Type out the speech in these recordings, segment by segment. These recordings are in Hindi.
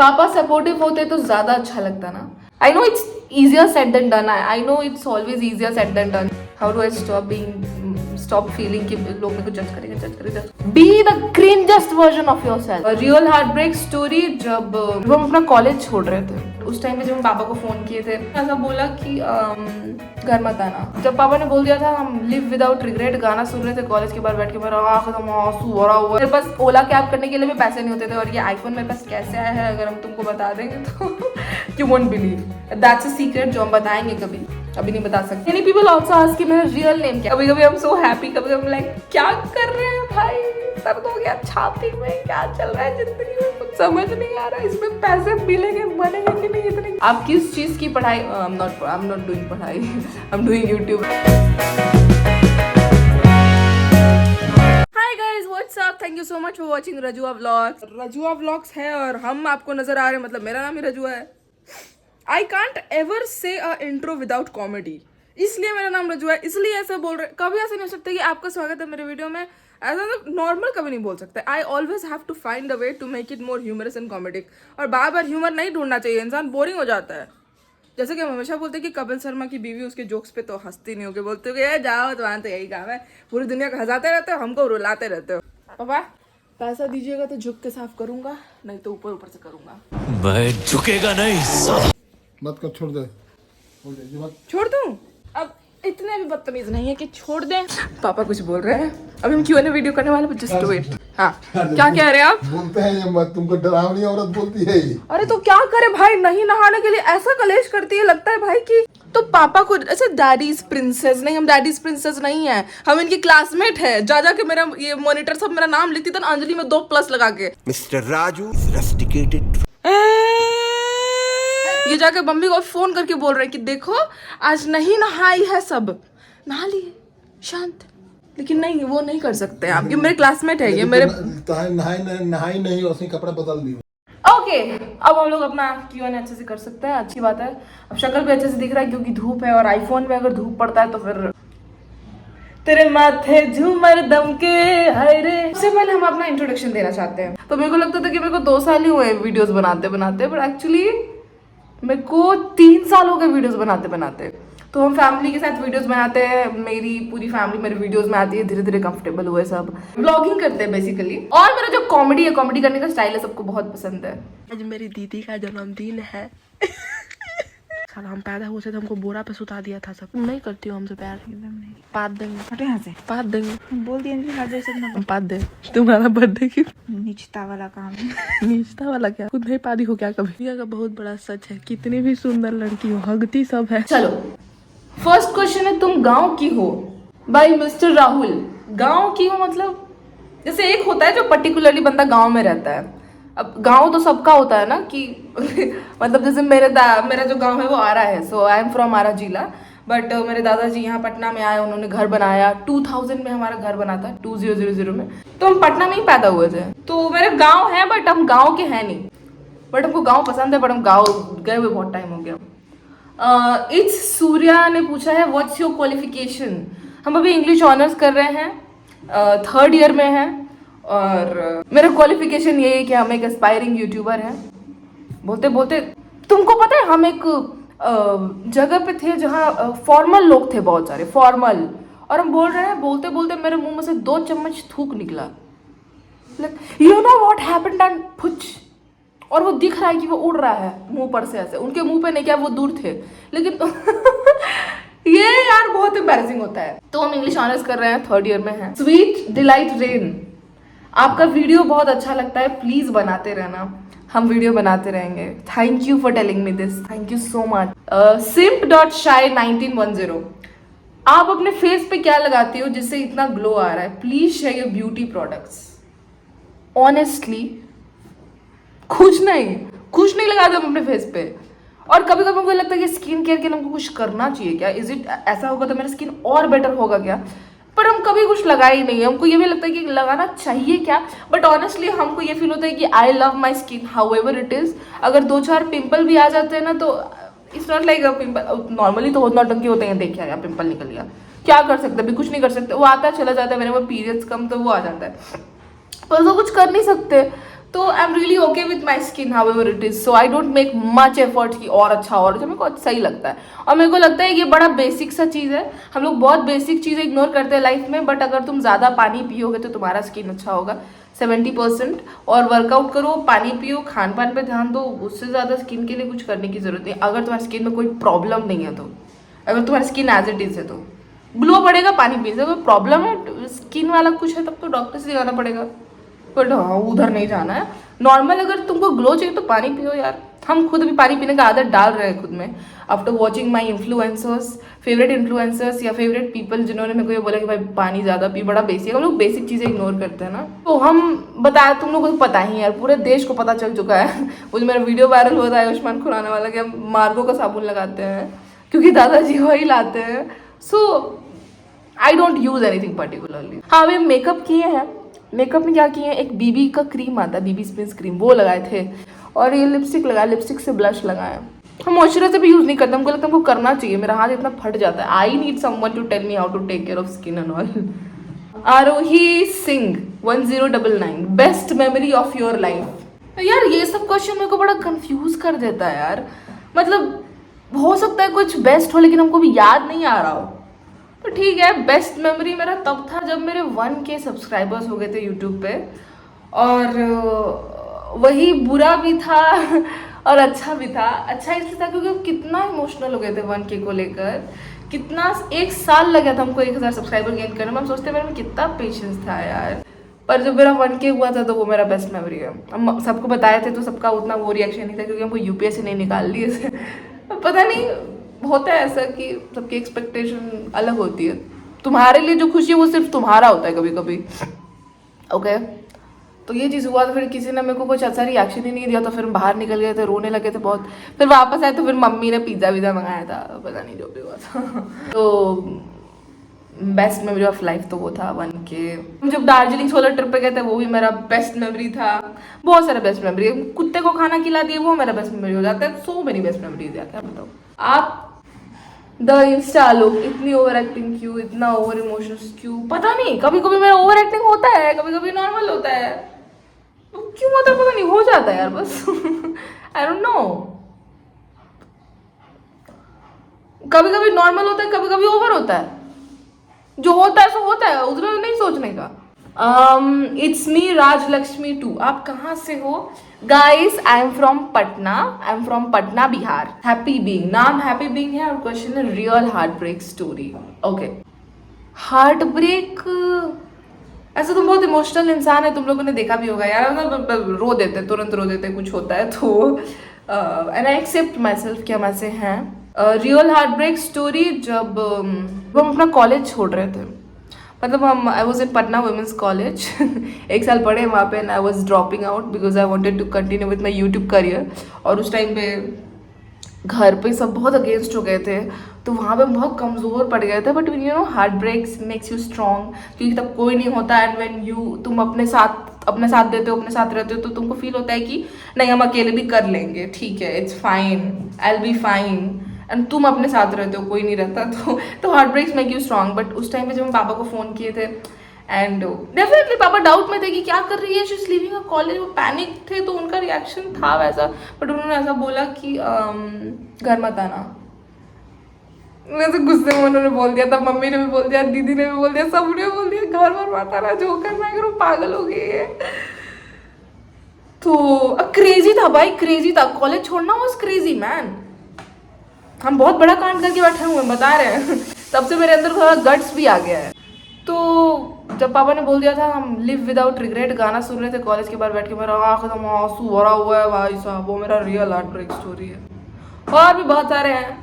पापा सपोर्टिव होते तो ज्यादा अच्छा लगता ना. I know it's easier said than done. I know it's always easier said than done. How do I stop feeling कि लोग मेरे को जज करेंगे. Be the cringest version of yourself. A real heartbreak story जब हम अपना कॉलेज छोड़ रहे थे उस टाइम पे जब हम पापा को फोन किए थे ऐसा बोला कि घर मत आना. जब पापा ने बोल दिया था हम लिव विदाउट रिग्रेट गाना सुन रहे थे कॉलेज के बाहर बैठ के मेरा आंसू भरा हुआ. मेरे पास ओला कैब करने के लिए भी पैसे नहीं होते थे और ये आईफोन मेरे पास कैसे आया है अगर हम तुमको बता देंगे तो you won't believe. That's a secret जो हम बताएंगे कभी अभी नहीं बता सकते. Many people also ask कि मेरा रियल नेम क्या. कभी कभी हम so happy कभी हम लाइक क्या कर रहे हैं भाई दर्द हो गया छाती में क्या चल रहा है जिंदगी में कुछ समझ नहीं आ रहा है. इसमें पैसे मिलेंगे बनेंगे कि नहीं इतने. आप किस चीज की पढ़ाई. I'm not doing पढ़ाई. I'm doing YouTube. Hi guys, what's up? Thank you so much for watching रजुआ Vlogs. रजुआ Vlogs है और हम आपको नजर आ रहे हैं मतलब मेरा नाम ही रजुआ है. I can't ever say a intro without comedy. इसलिए मेरा नाम रजुआ है इसलिए ऐसा बोल रहे. कभी ऐसा नहीं हो सकता कि आपका स्वागत है मेरे वीडियो में ऐसा तो नॉर्मल कभी नहीं बोल सकते. I always have to find a way to make it more humorous and comedic. और बार बार ह्यूमर नहीं ढूंढना चाहिए इंसान बोरिंग हो जाता है. जैसे कि हम हमेशा बोलते हैं कि कपिल शर्मा की बीवी उसके जोक्स पे तो हंसती नहीं होगी बोलते हो कि जाओ तुम्हारा तो यही काम है पूरी दुनिया को हंसाते रहते हो हमको रुलाते रहते हो. पापा पैसा दीजिएगा तो झुक के साफ करूंगा नहीं तो ऊपर ऊपर से करूंगा. मैं झुकेगा नहीं. मत कर छोड़ दे छोड़ दूं. अब इतने भी बदतमीज नहीं है कि छोड़ दें. पापा कुछ बोल रहे हैं अभी हम Q&A वीडियो करने वाले जस्ट वेट. हाँ क्या कह रहे हैं आप. बोलते हैं ये मत तुमको डरावनी औरत बोलती है ये. अरे तो क्या करे भाई नहीं नहाने के लिए ऐसा कलेश करती है लगता है भाई कि तो पापा को ऐसे डैडीज प्रिंसेस नहीं. हम डैडीज प्रिंसेस नहीं है हम इनकी क्लासमेट है. जा के मेरा ये मॉनिटर सब मेरा नाम लिखती था अंजलि में 2+ लगा के. Mister Raju rusticated. ये जाके मम्मी को फोन करके बोल रहे हैं कि देखो आज नहीं नहाई है सब नहा लिए शांत. लेकिन नहीं वो नहीं कर सकते आप ये मेरे क्लासमेट है ये मेरे नहाई नहीं उसने कपड़ा बदल दिया. ओके अब हम लोग अपना Q&A अच्छे से कर सकते हैं. अच्छी बात है. अब शक्ल भी अच्छे से दिख रहा है क्योंकि धूप है और आईफोन में अगर धूप पड़ता है तो फिर तेरे माथे झूमर दम के हाय रे. सबसे पहले हम अपना इंट्रोडक्शन देना चाहते हैं. तो मेरे को लगता था कि मेरे को 2 साल ही हुए वीडियोस बनाते बनाते बट एक्चुअली मेरे को 3 साल हो गए वीडियोस बनाते बनाते. तो हम फैमिली के साथ वीडियोस बनाते हैं. मेरी पूरी फैमिली मेरे वीडियोस में आती है. धीरे धीरे कंफर्टेबल हुए सब ब्लॉगिंग करते हैं बेसिकली. और मेरा जो कॉमेडी है कॉमेडी करने का स्टाइल है सबको बहुत पसंद है. आज मेरी दीदी का जन्मदिन है. साला हम पैदा हुए थे तो हमको बोरा पे सुता दिया था सब. नहीं करती हूँ हमसे प्यार नहीं. पात देंगे हटे यहाँ से पात देंगे बोल दिया हर जैसे हम पात दे. तुम्हारा बर्थडे की निचता वाला काम है. निचता वाला क्या खुद नहीं पादी हो क्या कभी. दुनिया का बहुत बड़ा सच है कितनी भी सुंदर लड़की हो हगती सब है. चलो फर्स्ट क्वेश्चन है तुम गांव की हो. भाई मिस्टर राहुल गांव की हो मतलब जैसे एक होता है जो पर्टिकुलरली बंदा गांव में रहता है. अब गांव तो सबका होता है ना कि मतलब जैसे मेरा जो गांव है वो आरा है. सो आई एम फ्रॉम आरा जिला बट मेरे दादाजी यहाँ पटना में आए उन्होंने घर बनाया. 2000 में हमारा घर बना था 2000 में. तो हम पटना में ही पैदा हुए थे. तो मेरे गांव है बट हम गांव के हैं नहीं. बट हमको गांव पसंद है बट हम गांव गए हुए बहुत टाइम हो गया. इट्स सूर्या ने पूछा है व्हाट्स योर क्वालिफिकेशन. हम अभी इंग्लिश ऑनर्स कर रहे हैं 3rd ईयर में हैं और मेरा क्वालिफिकेशन ये है कि हम एक एस्पायरिंग यूट्यूबर हैं. बोलते बोलते तुमको पता है हम एक जगह पे थे जहाँ फॉर्मल लोग थे बहुत सारे फॉर्मल और हम बोल रहे हैं बोलते बोलते मेरे मुंह में से 2 चम्मच थूक निकला. You know what happened and पुछ. और वो दिख रहा है कि वो उड़ रहा है मुंह पर से ऐसे. उनके मुंह पे नहीं क्या वो दूर थे लेकिन ये यार बहुत एम्बैरेसिंग होता है. तो हम इंग्लिश ऑनर्स कर रहे हैं 3rd ईयर में हैं. स्वीट डिलाइट रेन आपका वीडियो बहुत अच्छा लगता है प्लीज बनाते रहना. हम वीडियो बनाते रहेंगे. Thank you for telling me this. Thank you so much. simp.shy1910 आप अपने फेस पे क्या लगाती हो जिससे इतना ग्लो आ रहा है. Please share your beauty products. Honestly कुछ नहीं लगाते हम अपने फेस पे. और कभी कभी मुझे लगता है कि स्किन केयर के लिए हमको कुछ करना चाहिए क्या. इज इट ऐसा होगा तो मेरा स्किन और बेटर होगा क्या. पर हम कभी कुछ लगा ही नहीं है. हमको ये भी लगता है कि लगाना चाहिए क्या. बट ऑनेस्टली हमको ये फील होता है कि आई love my skin how ever it is. अगर 2-4 पिंपल भी आ जाते हैं ना तो it's not like pimple. Normally तो नौटंकी होते हैं देखिए यार पिंपल निकल गया क्या कर सकते हैं. कुछ नहीं कर सकते. वो आता चला जाता है. मेरे वो पीरियड्स कम तो वो आ जाता है पर तो कुछ कर नहीं सकते. तो I am really okay with my skin how ever it is. So I don't make much effort कि और अच्छा मेरे को सही लगता है. और मेरे को लगता है ये बड़ा बेसिक सा चीज़ है. हम लोग बहुत बेसिक चीज़ें इग्नोर करते हैं लाइफ में, बट अगर तुम ज़्यादा पानी पियोगे तो तुम्हारा स्किन अच्छा होगा 70%. और वर्कआउट करो, पानी पियो, खान पान पे ध्यान दो. उससे ज़्यादा स्किन के लिए कुछ करने की जरूरत नहीं. अगर तुम्हारी स्किन में कोई प्रॉब्लम नहीं है तो, अगर तुम्हारी स्किन एज इट इज है तो ग्लो बढ़ेगा पानी पीने से. कोई प्रॉब्लम है स्किन वाला कुछ है तब तो डॉक्टर से दिखाना पड़ेगा. बट हाँ, उधर नहीं जाना है. नॉर्मल अगर तुमको ग्लो चाहिए तो पानी पियो यार. हम खुद भी पानी पीने का आदत डाल रहे हैं खुद में after watching my influencers, favourite influencers या फेवरेट पीपल जिन्होंने मेरे को ये बोला कि भाई पानी ज़्यादा पी. बड़ा बेसिक, हम लोग बेसिक चीज़ें इग्नोर करते हैं ना. तो हम बताया, तुम लोगों को पता ही है यार, पूरे देश को पता चल चुका है. वो जो मेरा वीडियो वायरल होता है आयुष्मान खुराना वाला कि हम मार्गो का साबुन लगाते हैं क्योंकि दादाजी वही लाते हैं. So I don't use anything particularly. हाँ, वे मेकअप किए हैं. मेकअप में क्या किए हैं, एक बीबी का क्रीम आता है, बीबी स्पिन क्रीम, वो लगाए थे. और ये लिपस्टिक लगाया, लिपस्टिक से ब्लश लगाया. हम मॉइस्चराइजर भी यूज नहीं करते. हमको लगता है हमको करना चाहिए. मेरा हाथ इतना फट जाता है. I need someone to tell me how to take care of skin and all. Aarohi Singh 1099, best memory of your life. यार ये सब क्वेश्चन मेरे को बड़ा कंफ्यूज कर देता है यार. मतलब हो सकता है कुछ बेस्ट हो लेकिन हमको भी याद नहीं आ रहा हो. तो ठीक है, बेस्ट मेमोरी मेरा तब था जब मेरे 1K सब्सक्राइबर्स हो गए थे यूट्यूब पे. और वही बुरा भी था और अच्छा भी था. अच्छा इसलिए था क्योंकि हम कितना इमोशनल हो गए थे 1K को लेकर. कितना 1 साल लगा था हमको 1000 सब्सक्राइबर गेन करने में. हम सोचते मेरे में कितना पेशेंस था यार. पर जब मेरा 1K हुआ था तो वो मेरा बेस्ट मेमोरी है. हम सबको बताए थे तो सबका उतना वो रिएक्शन नहीं था क्योंकि हमको यूपीएससी नहीं निकाल लिए थे. पता नहीं, होता है ऐसा कि सबकी एक्सपेक्टेशन अलग होती है. तुम्हारे लिए जो खुशी है वो सिर्फ तुम्हारा होता है कभी कभी. ओके, तो ये चीज़ हुआ. तो फिर किसी ने मेरे को कुछ अच्छा रिएक्शन ही नहीं दिया तो फिर हम बाहर निकल गए थे, रोने लगे थे बहुत. फिर वापस आए तो फिर मम्मी ने पिज़्ज़ा विज़्ज़ा मंगाया था, पता नहीं जो भी हुआ था. तो बेस्ट मेमोरी ऑफ लाइफ तो वो था 1K. हम जब दार्जिलिंग सोलो ट्रिप पे गए थे वो भी मेरा बेस्ट मेमोरी था. बहुत सारे बेस्ट मेमोरी. कुत्ते को खाना खिला दिए वो मेरा बेस्ट मेमोरी हो जाता है. सो मेनी बेस्ट मेमोरीज है. क्या बताओ आप. द इंस्टा लोग इतनी ओवर एक्टिंग क्यों, इतना ओवर इमोशंस क्यों, पता नहीं. कभी कभी मेरा ओवर एक्टिंग होता है, कभी कभी नॉर्मल होता है. तो क्यों होता है पता नहीं, हो जाता है यार बस. I don't know. कभी कभी नॉर्मल होता है, कभी कभी ओवर होता है. जो होता है सो होता है, उधर नहीं सोचने का. It's me Rajalakshmi 2. आप कहाँ से हो guys? I am from Patna. I am from Patna Bihar. Happy being, नाम हैप्पी बीइंग है और क्वेश्चन है real heart break story. Okay, heart break. ऐसे तुम बहुत इमोशनल इंसान है, तुम लोगों ने देखा भी होगा यार. मतलब रो देते, तुरंत रो देते कुछ होता है तो. And I accept myself कि हम ऐसे हैं. रियल हार्ट ब्रेक स्टोरी जब हम अपना कॉलेज छोड़ रहे थे. मतलब हम I was in Patna women's college. 1 साल पढ़े वहाँ पे. And I was dropping out because I wanted to continue with my YouTube career. और उस टाइम पे घर पे सब बहुत अगेंस्ट हो गए थे तो वहाँ पे बहुत कमज़ोर पड़ गए थे. But you know heart breaks makes you strong क्योंकि तब कोई नहीं होता. एंड व्हेन तुम अपने साथ देते हो, अपने साथ रहते हो तो तुमको फील होता है कि नहीं हम अकेले भी कर लेंगे, ठीक है, it's fine, I will be fine. And तुम अपने साथ रहते हो, कोई नहीं रहता. तो heart breaks make you strong. But उस टाइम पे जब हम पापा को फ़ोन किए थे एंड डेफिनेटली पापा डाउट में थे कि क्या कर रही है, she is living a college. वो पैनिक थे तो उनका रिएक्शन था वैसा. बट उन्होंने ऐसा बोला कि घर मत आना. वैसे गुस्से में उन्होंने बोल दिया. तब मम्मी ने भी बोल दिया, दीदी ने भी बोल दिया, सबने बोल दिया घर मत मत आना, जो करना है करो, पागल हो गई है. तो क्रेजी था भाई, क्रेजी था. कॉलेज छोड़ना वॉज क्रेजी मैन. हम बहुत बड़ा कांड करके बैठे हुए हैं, बता रहे हैं. तब से मेरे अंदर थोड़ा गट्स भी आ गया है. तो जब पापा ने बोल दिया था हम लिव विदाउट रिग्रेट गाना सुन रहे थे कॉलेज के बाहर बैठ के, मेरा आँख एकदम आंसू भरा हुआ है भाई साहब. वो मेरा रियल हार्ट ब्रेक स्टोरी है. और भी बहुत सारे हैं,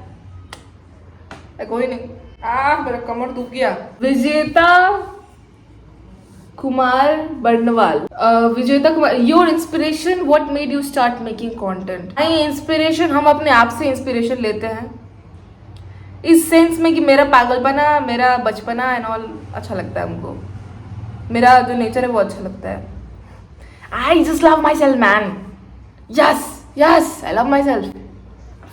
कोई नहीं. मेरा कमर दुख गया. विजेता कुमार बर्नवाल. विजेता Kumar, your inspiration, what made you start making content? नहीं, इंस्पिरेशन हम अपने आप से इंस्पिरेशन लेते हैं इस सेंस में कि मेरा पागलपना, मेरा बचपना एंड ऑल अच्छा लगता है हमको. मेरा जो नेचर है वो अच्छा लगता है. I just love myself man. Yes yes, I love myself,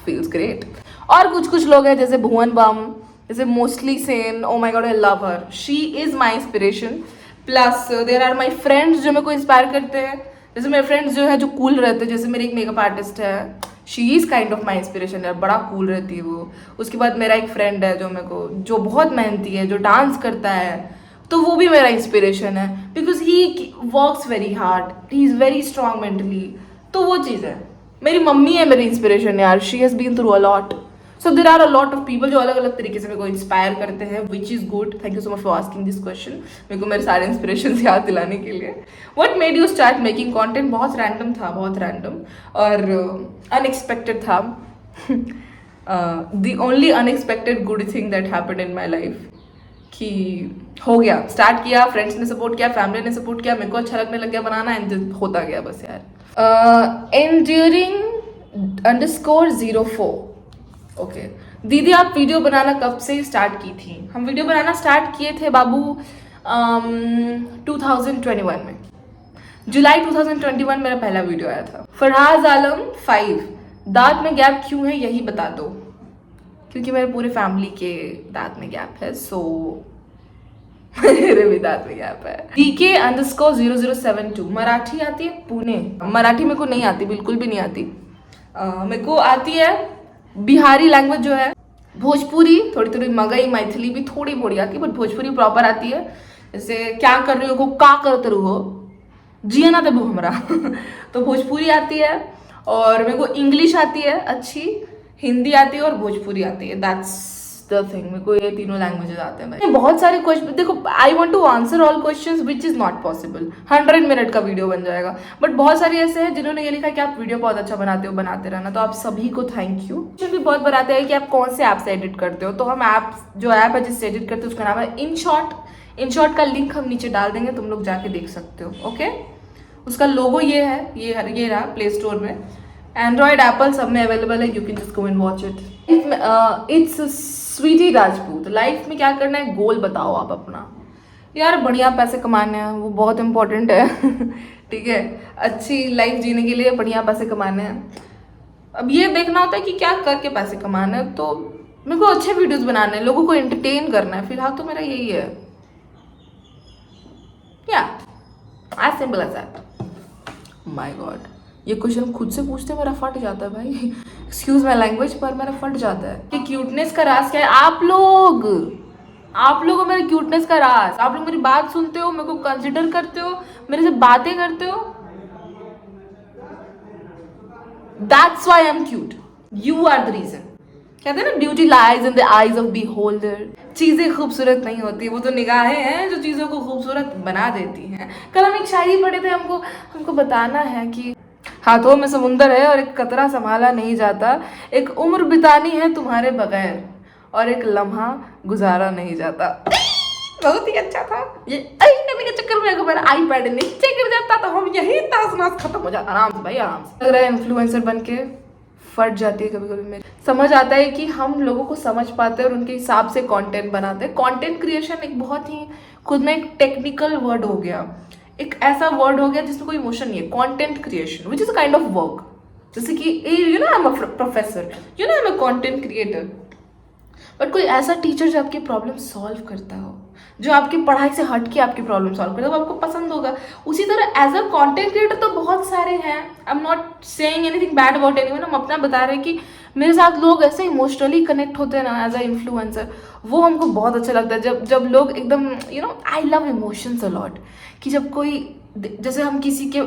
feels great. और कुछ लोग हैं जैसे भुवन बम, जैसे mostly sane. Oh my god, I love her, she is my inspiration. Plus there are my friends जो मेरे को इंस्पायर करते हैं. जैसे मेरे फ्रेंड्स जो है जो कूल रहते हैं, जैसे मेरी एक मेकअप आर्टिस्ट है, she is kind of my inspiration यार, बड़ा कूल रहती है वो। उसके बाद मेरा एक फ्रेंड है जो मेरे को, जो बहुत मेहनती है, जो डांस करता है, तो वो भी मेरा इंस्पिरेशन है, because he works very hard, he is very strong mentally. तो वो चीज़ है। मेरी मम्मी है मेरी इंस्पिरेशन यार, she has been through a lot. So there are a lot of people जो अलग अलग तरीके से मेरे को इंस्पायर करते हैं, which is good. Thank you so much for asking this question, मेरे को मेरे सारे इंस्पिरेशन याद दिलाने के लिए। What made you start making content? बहुत रैंडम था, बहुत रैंडम और अनएक्सपेक्टेड था। The only unexpected good thing that happened in my life कि हो गया, स्टार्ट किया, फ्रेंड्स ने सपोर्ट किया, फैमिली ने सपोर्ट किया, मेरे को अच्छा लगने लग गया बनाना, एंड होता गया बस यार। enduring_04 ओके दीदी, आप वीडियो बनाना कब से स्टार्ट की थी? हम वीडियो बनाना स्टार्ट किए थे बाबू 2021 में, जुलाई 2021 मेरा पहला वीडियो आया था। फरहाज आलम 5, दांत में गैप क्यों है यही बता दो। क्योंकि मेरे पूरे फैमिली के दांत में गैप है, सो मेरे भी दांत में गैप है। DK_0072, मराठी आती है? पुणे। मराठी मेरे को नहीं आती, बिल्कुल भी नहीं आती। मेरे को आती है बिहारी लैंग्वेज जो है, भोजपुरी, थोड़ी थोड़ी मगही मैथिली भी थोड़ी मोड़ी आती है, बट भोजपुरी प्रॉपर आती है। जैसे क्या कर रही हो को का करते रहो, जिया ना तब हमारा तो भोजपुरी आती है, और मेरे को इंग्लिश आती है अच्छी, हिंदी आती है और भोजपुरी आती है। दैट्स द थिंग, मेरे को ये तीनों लैंग्वेजेस आते हैं भाई। बहुत सारे क्वेश्चन, देखो I want to answer all questions which is not possible, 100 minute का वीडियो बन जाएगा, बट बहुत सारे ऐसे हैं जिन्होंने ये लिखा कि आप वीडियो बहुत अच्छा बनाते हो, बनाते रहना, तो आप सभी को थैंक यू। क्वेश्चन भी बहुत बनाते हैं कि आप कौन से ऐप से एडिट करते हो, तो हम ऐप, जो ऐप है जिससे एडिट करते हो उसका नाम है InShot का लिंक हम नीचे डाल देंगे, तुम लोग जाके देख सकते हो। ओके, उसका लोगो ये है, ये रहा प्ले स्टोर में, एंड्रॉयड एप्पल सब में अवेलेबल है, you can just go and watch it. It's Sweety Rajput, life में क्या करना है गोल बताओ आप अपना। यार बढ़िया पैसे कमाने हैं, वो बहुत इंपॉर्टेंट है ठीक है, अच्छी लाइफ जीने के लिए बढ़िया पैसे कमाने हैं। अब ये देखना होता है कि क्या करके पैसे कमाने हैं, तो मेरे को अच्छे वीडियोस बनाने हैं, लोगों को एंटरटेन करना है, फिलहाल तो मेरा यही है। या as simple as that. My god, ये क्वेश्चन खुद से पूछते मेरा फट जाता है भाई, एक्सक्यूज माई लैंग्वेज, पर मेरा फट जाता है कि क्यूटनेस का राज क्या है। आप लोग मेरे क्यूटनेस का राज, आप लोग मेरी बात सुनते हो, मेरे को कंसिडर करते हो, मेरे से बातें करते हो, that's why I am cute, you are the reason. कहते हैं ना, beauty lies in the eyes of beholder. चीजें खूबसूरत नहीं होती, वो तो निगाहें हैं जो चीजों को खूबसूरत बना देती हैं। कल हम एक शायरी पढ़े थे, हमको बताना है कि हाथों में समुंदर है और एक कतरा संभाला नहीं जाता, एक उम्र बितानी है तुम्हारे बगैर और एक लम्हा गुजारा नहीं जाता। बहुत ही अच्छा था ये। करने के चक्कर में अगर मेरा आईपैड नीचे गिर जाता तो हम यही ताश खत्म हो जाता आराम से भाई, आराम से। लग रहा है इन्फ्लुएंसर बन के फट जाती है कभी कभी मेरी। समझ आता है कि हम लोगों को समझ पाते हैं और उनके हिसाब से कंटेंट बनाते हैं। कंटेंट क्रिएशन एक बहुत ही खुद में एक टेक्निकल वर्ड हो गया, एक ऐसा वर्ड हो गया जिसमें कोई इमोशन नहीं है। Content creation which is a kind of work, जैसे कि you know I am a professor, you know I am a content creator, but कोई ऐसा टीचर जो आपकी प्रॉब्लम सॉल्व करता हो, जो आपकी पढ़ाई से हट के आपकी प्रॉब्लम सॉल्व करता है, वो आपको पसंद होगा। उसी तरह एज अ कंटेंट क्रिएटर तो बहुत सारे हैं, आई am not saying anything bad about anyone, हम अपना बता रहे हैं कि मेरे साथ लोग ऐसे इमोशनली कनेक्ट होते हैं ना एज अ इन्फ्लुएंसर, वो हमको बहुत अच्छा लगता है। जब लोग एकदम you know, I love emotions a lot, कि जब कोई, जैसे हम किसी के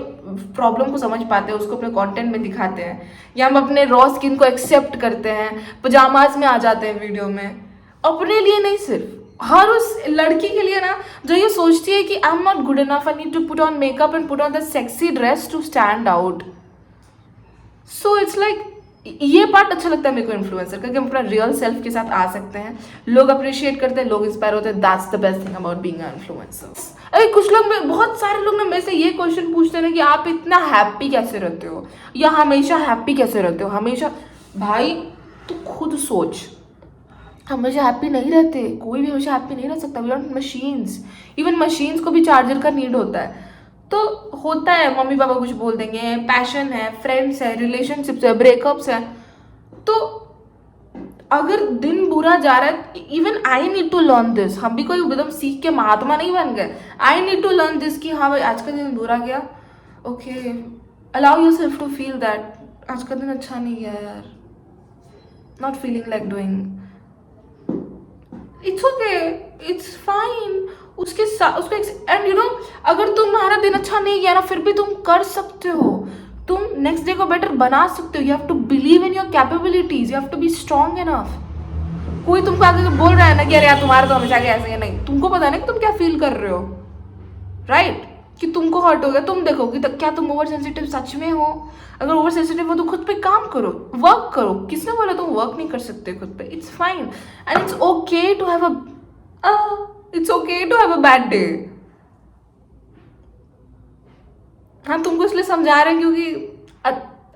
प्रॉब्लम को समझ पाते हैं, उसको अपने कंटेंट में दिखाते हैं, या हम अपने रॉ स्किन को एक्सेप्ट करते हैं, पजामाज में आ जाते हैं वीडियो में, अपने लिए नहीं, सिर्फ हर उस लड़की के लिए ना जो ये सोचती है कि I am not good enough, I need to put on makeup and put on the sexy dress to stand out. So it's like, ये पार्ट अच्छा लगता है मेरे को इन्फ्लुएंसर का, कि हम अपना रियल सेल्फ के साथ आ सकते हैं, लोग अप्रिशिएट करते हैं, लोग इंस्पायर होते हैं। That's the best thing about being an influencer. अरे कुछ लोग, बहुत सारे लोग ना मेरे से ये क्वेश्चन पूछते हैं कि आप इतना हैप्पी कैसे रहते हो, या हमेशा हैप्पी कैसे रहते हो, हमेशा। भाई तू खुद सोच, हमेशा हैप्पी नहीं रहते, कोई भी हमेशा हैप्पी नहीं रह सकता। We are machines, even machines को भी चार्जर का नीड होता है, तो होता है, मम्मी पापा कुछ बोल देंगे, पैशन है, फ्रेंड्स है, रिलेशनशिप्स है, ब्रेकअप्स है, तो अगर दिन बुरा जा रहा है, even I need to learn this, हम भी कोई एकदम सीख के महात्मा नहीं बन गए, I need to learn this कि हाँ भाई आज का दिन बुरा गया, okay, allow yourself to feel that आज का दिन अच्छा नहीं गया यार, not feeling like doing, it's okay, it's fine. उसके साथ उसको एंड यू नो, अगर तुम्हारा दिन अच्छा नहीं गया ना, फिर भी तुम कर सकते हो, तुम नेक्स्ट डे को बेटर बना सकते हो। You have to believe in your capabilities, you have to be strong enough. कोई तुमको आगे बोल रहा है ना कि अरे यार तुम्हारा तो हमेशा के ऐसे ही, नहीं, तुमको पता है ना कि तुम क्या फील कर रहे हो, राइट? कि तुमको हर्ट हो गया, तुम देखो कि क्या तुम ओवर सेंसिटिव सच में हो? अगर ओवर सेंसिटिव हो तो खुद पे काम करो, वर्क करो। किसने बोला तुम वर्क नहीं कर सकते खुद पे? It's fine and it's okay to have a bad day. हाँ, तुमको इसलिए समझा रहे हैं क्योंकि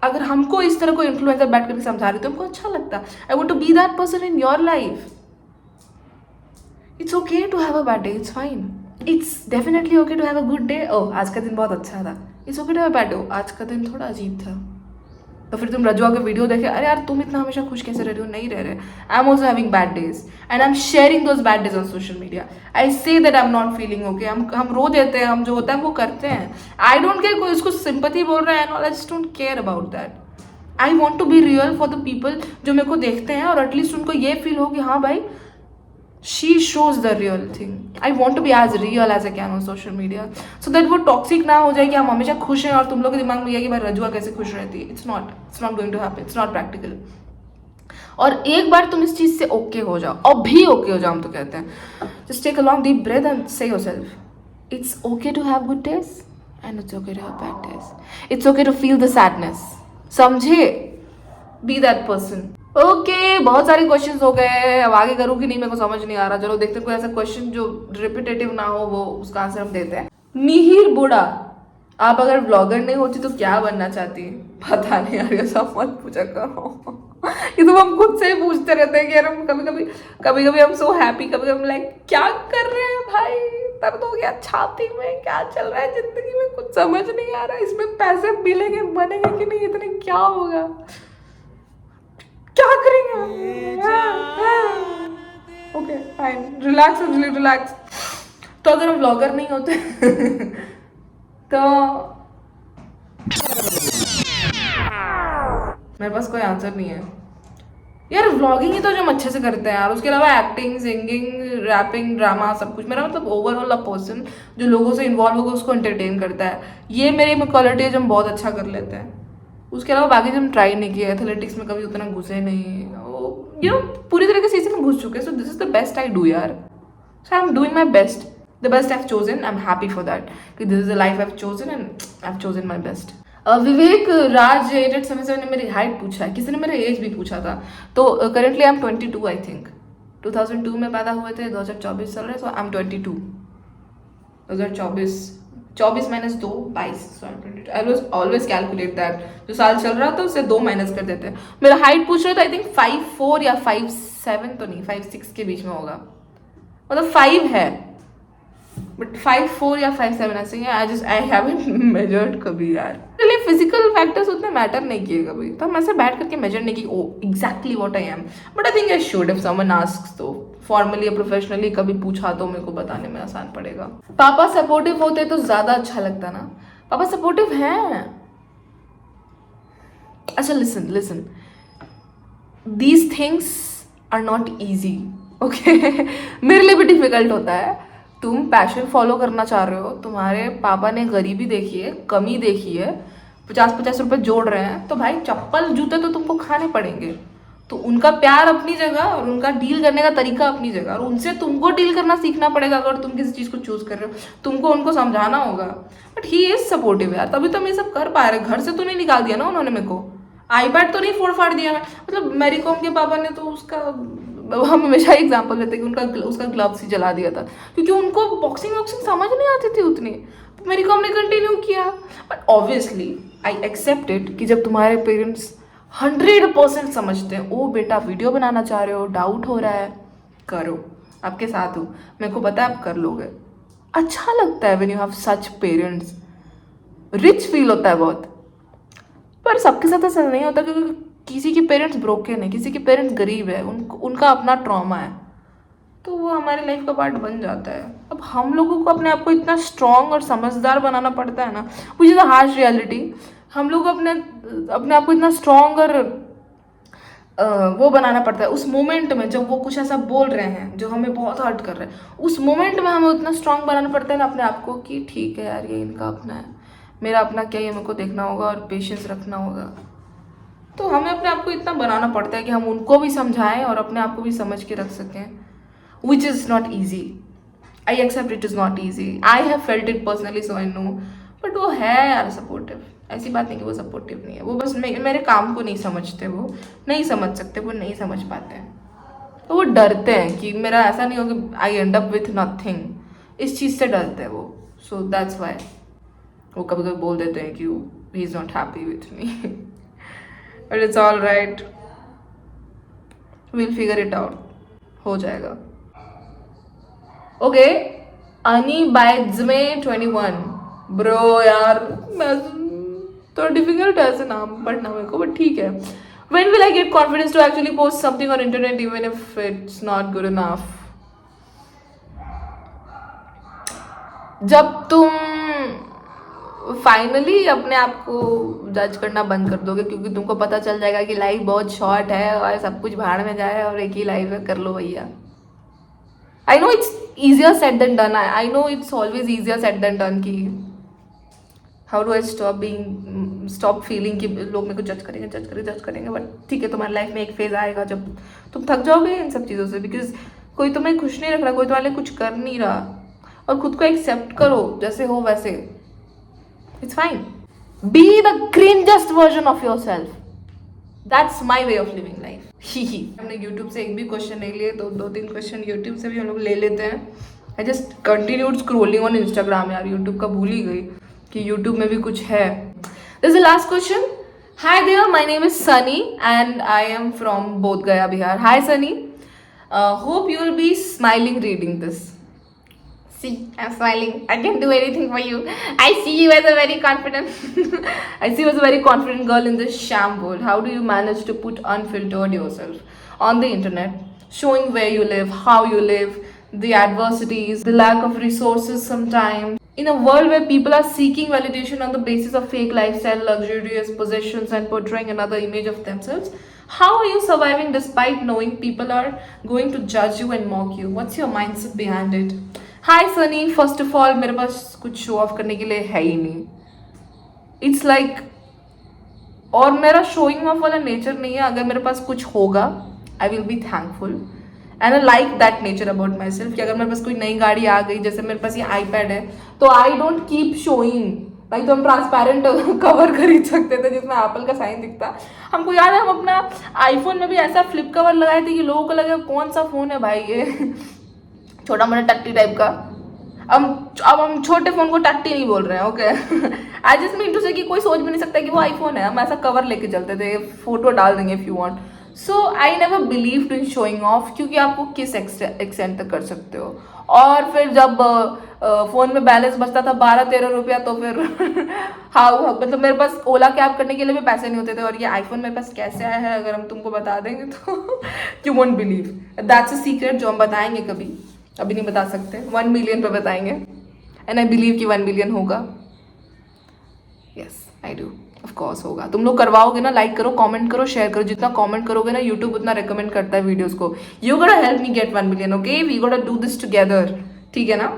अगर हमको इस तरह को इन्फ्लुएंसर बैठ करके समझा रहे तो हमको अच्छा लगता। I want to be that person in your life. It's okay to have a bad day, it's fine. It's definitely okay to have a good day. Oh, आज का दिन बहुत अच्छा था। It's okay to have a bad day, आज का दिन थोड़ा अजीब था। तो फिर तुम रजुआ के वीडियो देखे, अरे यार तुम इतना हमेशा खुश कैसे रह रही हो? नहीं रह रहे। I am also having bad days and I am sharing those bad days on social media. I say that I am not feeling okay. हम रो देते हैं, हम जो होता है वो करते हैं। आई डोंट केयर कोई इसको सिंपैथी बोल रहा है and all, I just don't care about that. I want to be real for the people जो मेरे को देखते हैं, और एटलीस्ट उनको ये फील हो कि हाँ भाई, she shows the real thing. I want to be as real as I can on social media, so that वो टॉक्सिक ना हो जाए कि हम हमेशा खुश हैं और तुम लोग के दिमाग में ये कि भाई रजुआ कैसे खुश रहती है। It's not going to happen. It's not practical. और एक बार तुम इस चीज से ओके हो जाओ, और भी ओके हो जाओ, हम तो कहते हैं, just take a long deep breath and say yourself, it's okay to have good days and it's okay to have bad days. It's okay to feel the sadness. समझे? Be that person. ओके, बहुत सारे क्वेश्चंस हो गए। अब आगे करूँ कि नहीं मेरे को समझ नहीं आ रहा। चलो देखते हैं, कोई ऐसा क्वेश्चन जो रिपीटेटिव ना हो, वो उसका आंसर हम देते हैं। मिहिर बुढ़ा, आप अगर ब्लॉगर नहीं होती तो क्या बनना चाहती? पता नहीं यार, ये सब मत पूछा करो। ये तो हम खुद से ही पूछते रहते हैं कि यार हम कभी कभी हम सो हैप्पी, कभी हम लाइक क्या कर रहे हैं भाई, दर्द हो गया छाती में, क्या चल रहा है जिंदगी में, कुछ समझ नहीं आ रहा। इसमें पैसे मिलेंगे, बनेंगे कि नहीं, इतने क्या होगा, क्या करेंगे? Okay fine, relax relax. तो अगर हम व्लॉगर नहीं होते तो मेरे पास कोई आंसर नहीं है यार। व्लॉगिंग ही तो जो हम अच्छे से करते हैं यार, उसके अलावा एक्टिंग, सिंगिंग, रैपिंग, ड्रामा, सब कुछ। मेरा मतलब ओवरऑल अ पर्सन जो लोगों से इन्वॉल्व होकर उसको एंटरटेन करता है, ये मेरी क्वालिटी है जो हम बहुत अच्छा कर लेते हैं। उसके अलावा बाकी जो हम ट्राई नहीं किया, एथलेटिक्स में कभी उतना घुसे नहीं, यू नो, पूरी तरीके से इसी में घुस चुके हैं। So this is the best I do यार। So I am doing my best, the best I have chosen. I am happy for that कि this is the life I have chosen and I have chosen my best. Vivek Raj 887 ने मेरी हाइट पूछा है, किसी ने मेरा एज भी पूछा था। तो currently I am 22 I think. 2002 में पैदा हुए थे, 2024 चल रहे, so I am 22। 2024 24 - 2 22। I always calculate that, जो साल चल रहा था उससे 2 माइनस कर देते हैं। मेरा हाइट पूछ रहे थे, आई थिंक 5'4" या 5'7" तो नहीं, 5'6" के बीच में होगा, मतलब 5 है, बट 5'4" या 5'7" ऐसे ही है। आई हैवंट मेजर्ड कभी यार। चलिए, फिजिकल फैक्टर्स उतने मैटर नहीं किए कभी, तो हम ऐसे बैठ करके मेजर नहीं की oh exactly what I am, but I think I should if someone asks. तो फॉर्मली या प्रोफेशनली कभी पूछा तो मेरे को बताने में आसान पड़ेगा। पापा सपोर्टिव होते तो ज्यादा अच्छा लगता ना। पापा सपोर्टिव हैं। अच्छा listen, these things are not easy, okay. मेरे लिए भी डिफिकल्ट होता है। तुम पैशन फॉलो करना चाह रहे हो, तुम्हारे पापा ने गरीबी देखी है, कमी देखी है, 50-50 रुपए जोड़ रहे हैं, तो भाई चप्पल जूते तो तुमको खाने पड़ेंगे। तो उनका प्यार अपनी जगह और उनका डील करने का तरीका अपनी जगह, और उनसे तुमको डील करना सीखना पड़ेगा। अगर तुम किसी चीज़ को चूज कर रहे हो, तुमको उनको समझाना होगा। बट ही इज सपोर्टिव यार, तभी तो हम ये सब कर पा रहे। घर से तो नहीं निकाल दिया ना उन्होंने मेरे को, आईपैड तो नहीं फोड़ फाड़ दिया मैं। मतलब मैरी कॉम के पापा ने तो उसका, हम हमेशा एग्जाम्पल लेते हैं कि उसका ग्लव्स ही जला दिया था, क्योंकि उनको बॉक्सिंग समझ नहीं आती थी उतनी। तो मेरी कॉम ने कंटिन्यू किया। But obviously I accept it कि जब तुम्हारे पेरेंट्स 100% समझते हैं, ओ बेटा वीडियो बनाना चाह रहे हो, डाउट हो रहा है, करो, आपके साथ हूँ, मेरे को पता है आप कर लोगे। अच्छा लगता है when you have such parents, rich feel होता है बहुत। पर सबके साथ ऐसा नहीं होता, क्योंकि किसी के पेरेंट्स ब्रोकन है, किसी के पेरेंट्स गरीब है, उनका अपना ट्रॉमा है। तो वो हमारे लाइफ का पार्ट बन जाता है। अब हम लोगों को अपने आप को इतना स्ट्रॉन्ग और समझदार बनाना पड़ता है ना, which is a harsh reality. हम लोग अपने अपने आप को इतना स्ट्रॉन्ग और वो बनाना पड़ता है उस मोमेंट में, जब वो कुछ ऐसा बोल रहे हैं जो हमें बहुत हर्ट कर रहे हैं, उस मोमेंट में हमें उतना स्ट्रॉन्ग बनाना पड़ता है ना अपने आप को कि ठीक है यार, ये इनका अपना है, मेरा अपना क्या, ये मेरे को देखना होगा और पेशेंस रखना होगा। तो हमें अपने आप को इतना बनाना पड़ता है कि हम उनको भी समझाएं और अपने आप को भी समझ के रख सकें, which is not easy. I accept it is not easy, I have felt it personally, so I know. But वो है यार सपोर्टिव, ऐसी बात नहीं कि वो सपोर्टिव नहीं है, वो बस मेरे काम को नहीं समझते, वो नहीं समझ सकते, वो नहीं समझ पाते हैं। तो वो डरते हैं कि मेरा ऐसा नहीं हो कि आई एंड अप विथ नथिंग, इस चीज़ से डरते हैं वो। सो दैट्स वाई वो कभी कभी बोल देते हैं कि he is not happy with me, but it's all right, will figure it out, हो जाएगा। ओके, अनी बाइज्मे 21 ब्रो, यार मैं तो डिफिकल्ट है ऐसे नाम पढ़ना मेरे को, बट ठीक है। When will I get confidence to actually post something on internet even if it's not good enough? जब तुम फाइनली अपने आप को जज करना बंद कर दोगे, क्योंकि तुमको पता चल जाएगा कि लाइफ बहुत शॉर्ट है और सब कुछ भाड़ में जाए और एक ही लाइफ है, कर लो भैया। I know it's easier said than done. I know it's always easier said than done कि how do I stop feeling कि लोग मेरे को जज करेंगे, बट ठीक है, तुम्हारी लाइफ में एक फेज आएगा जब तुम थक जाओगे इन सब चीज़ों से, बिकॉज कोई तुम्हें खुश नहीं रख रहा, कोई तुम्हारे लिए कुछ कर नहीं रहा, और खुद को एक्सेप्ट करो जैसे हो वैसे, it's fine. Be the cringiest version of yourself, that's my way of living life. ही हमने यूट्यूब से एक भी क्वेश्चन नहीं लिए, तो 2-3 क्वेश्चन यूट्यूब से भी हम लोग ले लेते हैं। I just continued scrolling on Instagram, यार यूट्यूब का भूल ही गई कि यूट्यूब में भी कुछ है। This is the last question. Hi there, my name is Sunny and I am from Bodh Gaya, Bihar. Hi Sunny, hope you will be smiling reading this. See, I'm smiling. I can do anything for you. I see you as a very confident. I see you as a very confident girl in this sham world. How do you manage to put unfiltered yourself on the internet, showing where you live, how you live, the adversities, the lack of resources sometimes? In a world where people are seeking validation on the basis of fake lifestyle, luxurious possessions, and portraying another image of themselves, how are you surviving despite knowing people are going to judge you and mock you? What's your mindset behind it? Hi Sunny, first of all मेरे पास कुछ शो ऑफ करने के लिए है ही नहीं, इट्स लाइक और मेरा शोइंग ऑफ वाला नेचर नहीं है। अगर मेरे पास कुछ होगा आई will be thankful and I like that nature about my self कि अगर मेरे पास कोई नई गाड़ी आ गई, जैसे मेरे पास ये आईपैड है, तो आई डोंट कीप शोइंग। भाई तो हम ट्रांसपेरेंट कवर खरीद सकते थे जिसमें एप्पल का साइन दिखता। हमको याद है हम अपना आईफोन में भी ऐसा फ्लिप कवर लगाए थे कि लोगों को लगे कौन सा फ़ोन है भाई ये, छोटा मोटा टट्टी टाइप का। अब हम छोटे फोन को टट्टी नहीं बोल रहे हैं, okay. I just mean to say कि कोई सोच भी नहीं सकता कि वो आईफोन है। हम ऐसा कवर लेके चलते थे, फोटो डाल देंगे if you want. So I never believe in showing off, क्योंकि आप वो किस एक्सटेंट तक कर सकते हो। और फिर जब फोन में बैलेंस बचता था 12-13 रुपया, तो फिर हाँ मतलब मेरे पास ओला कैब करने के लिए भी पैसे नहीं होते थे, और ये आईफोन मेरे पास कैसे आया है अगर हम तुमको बता देंगे तो you won't believe. That's a secret जो हम बताएंगे कभी, अभी नहीं बता सकते। 1 मिलियन पे बताएंगे एंड आई बिलीव कि 1 मिलियन होगा। Yes I do, of course होगा। तुम लोग करवाओगे ना, लाइक करो, कमेंट करो, शेयर करो। जितना कमेंट करोगे ना यूट्यूब उतना रिकमेंड करता है वीडियोस को। You gotta help me get 1 million, okay, we gotta do this together, ठीक है ना।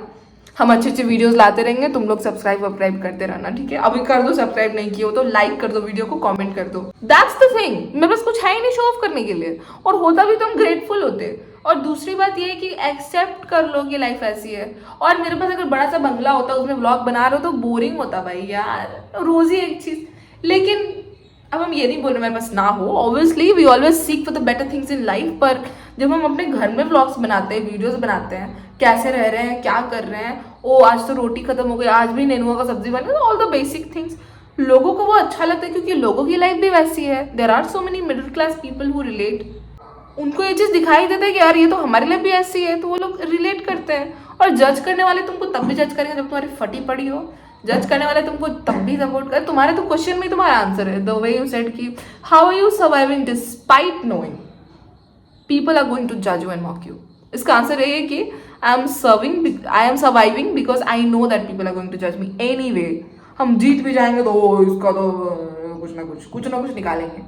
हम अच्छे अच्छे वीडियोस लाते रहेंगे, तुम लोग सब्सक्राइब करते रहना, ठीक है। अभी कर दो, सब्सक्राइब नहीं किया हो तो लाइक कर दो वीडियो को, कमेंट कर दो। दैट्स द थिंग, मेरे पास कुछ है ही नहीं शो ऑफ करने के लिए, और होता भी तो हम ग्रेटफुल होते। और दूसरी बात ये है कि एक्सेप्ट कर लो कि लाइफ ऐसी है। और मेरे पास अगर बड़ा सा बंगला होता, उसमें व्लॉग बना रहे हो तो बोरिंग होता भाई यार, रोज ही एक चीज। लेकिन अब हम ये नहीं बोल रहे मेरे पास ना हो, obviously we always seek for the better things in life. पर जब हम अपने घर में व्लॉग्स बनाते हैं, वीडियोस बनाते हैं, कैसे रह रहे हैं, क्या कर रहे हैं, ओ आज तो रोटी खत्म हो गई, आज भी नेनुआ का सब्जी बना, ऑल द बेसिक थिंग्स, लोगों को वो अच्छा लगता है क्योंकि लोगों की लाइफ भी वैसी है। There are so many middle class people who relate. उनको ये चीज़ दिखाई देता है कि यार ये तो हमारी लाइफ भी ऐसी है, तो वो लोग रिलेट करते हैं। और जज करने वाले तुमको तब भी जज करेंगे जब तुम्हारी फटी पड़ी हो। जज करने वाले तुमको तब भी सपोर्ट कर। तुम्हारे तो क्वेश्चन में तुम्हारा आंसर है, द वे यू सेड कि how are you surviving despite knowing people are going to जज यू एंड मॉक यू। इसका आंसर ये है कि I am surviving because I know that people are going to जज मी एनी वे। हम जीत भी जाएंगे तो इसका तो कुछ ना कुछ निकालेंगे,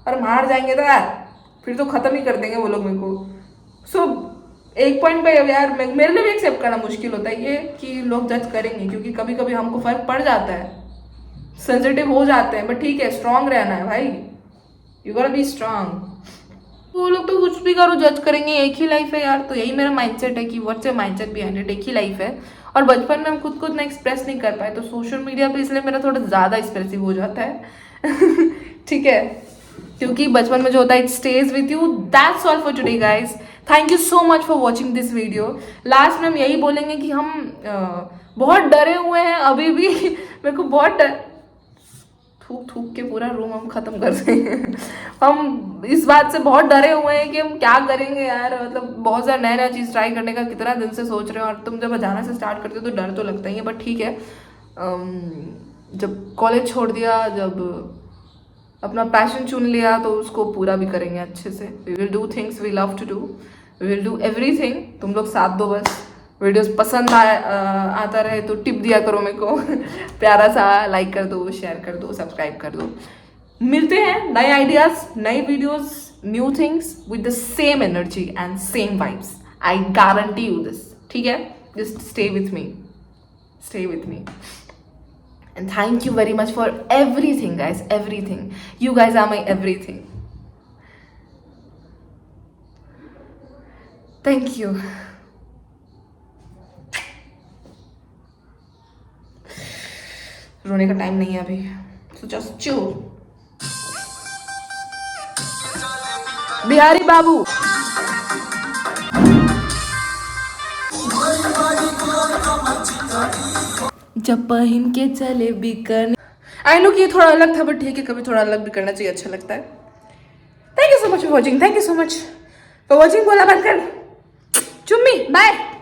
और हम हार जाएंगे तो यार फिर तो खत्म ही कर देंगे वो लोग मेरे को। सो एक पॉइंट पे यार मेरे लिए भी एक्सेप्ट करना मुश्किल होता है ये कि लोग जज करेंगे, क्योंकि कभी कभी हमको फर्क पड़ जाता है, सेंसिटिव हो जाते हैं। बट ठीक है, स्ट्रांग रहना है भाई, यू गोटा बी स्ट्रांग। वो लोग तो कुछ भी करो जज करेंगे, एक ही लाइफ है यार। तो यही मेरा माइंडसेट है कि what's your mindset behind it, एक ही लाइफ है। और बचपन में हम खुद को इतना एक्सप्रेस नहीं कर पाए, तो सोशल मीडिया पे इसलिए मेरा थोड़ा ज़्यादा एक्सप्रेसिव हो जाता है ठीक है, क्योंकि बचपन में जो होता है it stage with you. That's all for today guys, thank you so much for watching this video. Last में हम यही बोलेंगे कि हम बहुत डरे हुए हैं अभी भी मेरे को बहुत थूक के पूरा रूम हम खत्म कर देंगे हम इस बात से बहुत डरे हुए हैं कि हम क्या करेंगे यार। मतलब बहुत सारा नया चीज़ ट्राई करने का कितना दिन से सोच रहे हो, और तुम जब अचानक से स्टार्ट करते हो तो डर तो लगता ही है। बट ठीक है, जब कॉलेज छोड़ दिया, जब अपना पैशन चुन लिया, तो उसको पूरा भी करेंगे अच्छे से। We will do things we love to do, we will do everything. तुम लोग साथ दो बस। वीडियोस पसंद आता रहे तो टिप दिया करो मेरे को प्यारा सा, लाइक कर दो, शेयर कर दो, सब्सक्राइब कर दो। मिलते हैं नए आइडियाज, नई videos, new things with the same energy and same vibes. I guarantee you this, ठीक है? Just stay with me, stay with me. And thank you very much for everything, guys. Everything. You guys are my everything. Thank you. रोने का टाइम नहीं है अभी, so just chill. बिहारी बाबू, जब पहन के चले बिकन। आई नो कि ये थोड़ा अलग था, बट ठीक है, कभी थोड़ा अलग भी करना चाहिए, अच्छा लगता है। Thank you so much for watching, thank you so much for watching. बोला बंद कर, चुम्मी, बाय।